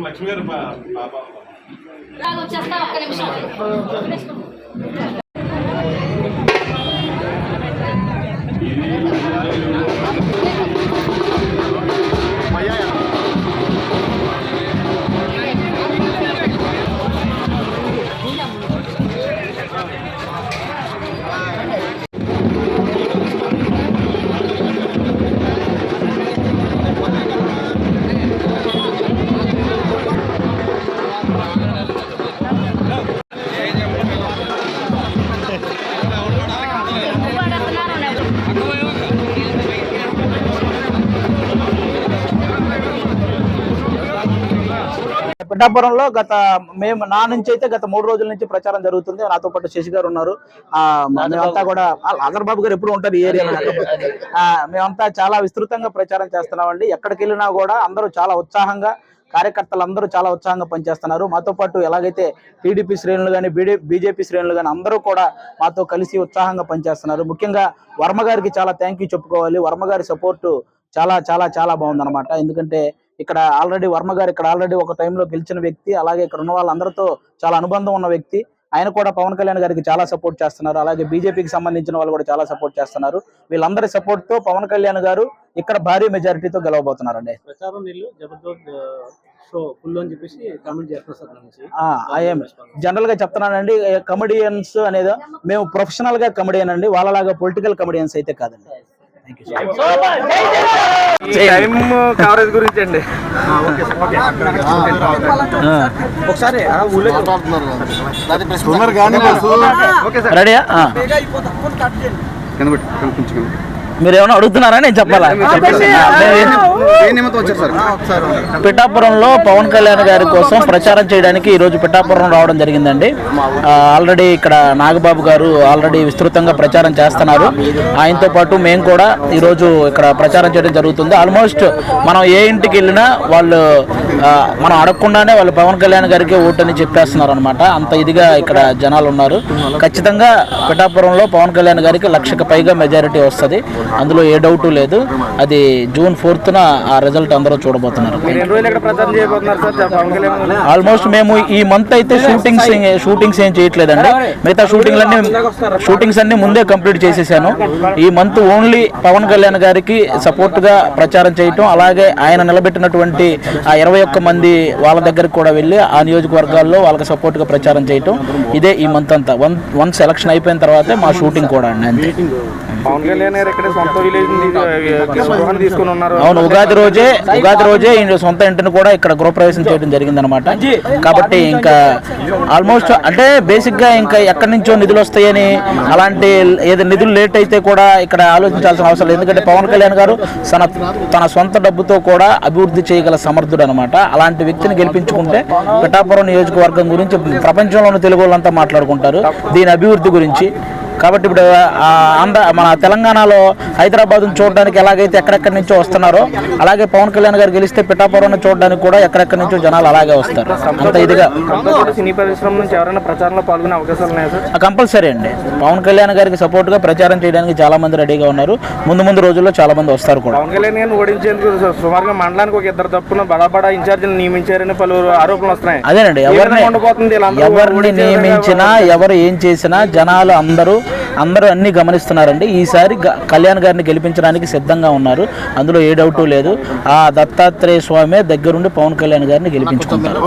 లక్ష్మి గారు వచ్చేస్తా ఒక్క నిమిషం. పిఠాపురంలో నా నుంచి అయితే గత 3 రోజుల నుంచి ప్రచారం జరుగుతుంది. నాతో పాటు శశి గారు ఉన్నారు. మేమంతా కూడా ఆదర్ బాబు గారు ఎప్పుడు ఉంటారు ఈ ఏరియాలో. మేమంతా చాలా విస్తృతంగా ప్రచారం చేస్తున్నామండి. ఎక్కడికి వెళ్ళినా కూడా అందరూ చాలా ఉత్సాహంగా, కార్యకర్తలు అందరూ చాలా ఉత్సాహంగా పనిచేస్తున్నారు. మాతో పాటు ఎలాగైతే టీడీపీ శ్రేణులు కానీ బీజేపీ శ్రేణులు కానీ అందరూ కూడా మాతో కలిసి ఉత్సాహంగా పనిచేస్తున్నారు. ముఖ్యంగా వర్మ గారికి చాలా థ్యాంక్ యూ చెప్పుకోవాలి. వర్మ గారి సపోర్టు చాలా చాలా చాలా బాగుందన్నమాట. ఎందుకంటే ఇక్కడ ఆల్రెడీ వర్మ గారు ఆల్రెడీ ఒక టైంలో గెలిచిన వ్యక్తి. అలాగే ఇక్కడ ఉన్న వాళ్ళందరితో చాలా అనుబంధం ఉన్న వ్యక్తి. ఆయన కూడా పవన్ కళ్యాణ్ గారికి చాలా సపోర్ట్ చేస్తున్నారు. అలాగే బీజేపీకి సంబంధించిన వాళ్ళు కూడా చాలా సపోర్ట్ చేస్తున్నారు. వీళ్ళందరి సపోర్ట్ తో పవన్ కళ్యాణ్ గారు ఇక్కడ భారీ మెజారిటీతో గెలవబోతున్నారండి. జనరల్ గా చెప్తున్నానండి, కమెడియన్స్ అనేది మేము ప్రొఫెషనల్ గా కమెడియన్ అండి, వాళ్ళలాగా పొలిటికల్ కమెడియన్స్ అయితే కాదండి. కవరేజ్ గురించి అండి ఒకసారి రెడీయా? మీరేమన్నా అడుగుతున్నారా? నేను చెప్పాలా? పిఠాపురంలో పవన్ కళ్యాణ్ గారి కోసం ప్రచారం చేయడానికి ఈ రోజు పిఠాపురం రావడం జరిగిందండి. ఆల్రెడీ ఇక్కడ నాగబాబు గారు ఆల్రెడీ విస్తృతంగా ప్రచారం చేస్తున్నారు. ఆయనతో పాటు మేము కూడా ఈరోజు ఇక్కడ ప్రచారం చేయడం జరుగుతుంది. ఆల్మోస్ట్ మనం ఏ ఇంటికి వెళ్ళినా వాళ్ళు మనం అడగకుండానే వాళ్ళు పవన్ కళ్యాణ్ గారికి ఓటని చెప్పేస్తున్నారు అనమాట. అంత ఇదిగా ఇక్కడ జనాలు ఉన్నారు. ఖచ్చితంగా పిఠాపురంలో పవన్ కళ్యాణ్ గారికి 1,00,000కి పైగా మెజారిటీ వస్తుంది. అందులో ఏ డౌట్ లేదు. అది June 4th ఆ రిజల్ట్ అందరూ చూడబోతున్నారు. ఆల్మోస్ట్ మేము ఈ మంత్ అయితే షూటింగ్స్ ఏం చేయట్లేదండి. మిగతా షూటింగ్స్ అన్ని ముందే కంప్లీట్ చేసేసాను. ఈ మంత్ ఓన్లీ పవన్ కళ్యాణ్ గారికి సపోర్ట్ గా ప్రచారం చేయటం, అలాగే ఆయన నిలబెట్టినటువంటి ఆ 21 మంది వాళ్ళ దగ్గరికి కూడా వెళ్ళి ఆ నియోజకవర్గాల్లో వాళ్ళకి సపోర్ట్ గా ప్రచారం చేయటం, ఇదే ఈ మంత్ అంతా. వన్స్ ఎలక్షన్ అయిపోయిన తర్వాతే మా షూటింగ్ కూడా అండి. పవన్ కళ్యాణ్ గారు ఇక్కడ సొంత విలేజ్ తీసుకుని ఉన్నారు. అవును, ఉగాది రోజే సొంత ఇంటిని కూడా ఇక్కడ గృహప్రవేశం చేయడం జరిగింది అనమాట. కాబట్టి ఇంకా ఆల్మోస్ట్ అంటే బేసిక్ గా ఇంకా ఎక్కడి నుంచో నిధులు వస్తాయని, అలాంటి ఏదో నిధులు లేట్ అయితే కూడా ఇక్కడ ఆలోచించాల్సిన అవసరం లేదు. ఎందుకంటే పవన్ కళ్యాణ్ గారు తన సొంత డబ్బుతో కూడా అభివృద్ధి చేయగల సమర్థుడు అనమాట. అలాంటి వ్యక్తిని గెలిపించుకుంటే పిఠాపురం నియోజకవర్గం గురించి ప్రపంచంలోని తెలుగు వాళ్ళంతా మాట్లాడుకుంటారు, దీని అభివృద్ధి గురించి. కాబట్టి ఇప్పుడు మన తెలంగాణలో హైదరాబాద్ చూడడానికి ఎలాగైతే ఎక్కడెక్కడి నుంచో వస్తున్నారో, అలాగే పవన్ కళ్యాణ్ గారు గెలిస్తే పిఠాపురం చూడడానికి కూడా ఎక్కడెక్కడి నుంచో జనాలు అలాగే వస్తారు. అంత ఇదిగా సినీ పరిశ్రమ నుంచి ఎవరైనా ప్రచారంలో పాల్గొనే అవకాశాలు ఉన్నాయి సార్? కంపల్సరీ అండి. పవన్ కళ్యాణ్ గారికి సపోర్ట్ గా ప్రచారం చేయడానికి చాలా మంది రెడీగా ఉన్నారు. ముందు రోజుల్లో చాలా మంది వస్తారు కూడా. పవన్ కళ్యాణ్ గారిని ఓడించేందుకు సుమారుగా మండలానికి ఒక 2 తప్పున బడా ఇన్ఛార్జీలు నియమించారని పలువురు ఆరోపణలు వస్తున్నాయి. అదేనండి, ఎవరిని నియమించినా ఎవరు ఏం చేసినా జనాలు అందరూ అన్ని గమనిస్తున్నారండి. ఈసారి కళ్యాణ్ గారిని గెలిపించడానికి సిద్ధంగా ఉన్నారు, అందులో ఏ డౌటు లేదు. ఆ దత్తాత్రేయ స్వామి దగ్గరుండి పవన్ కళ్యాణ్ గారిని గెలిపించుకుంటారు.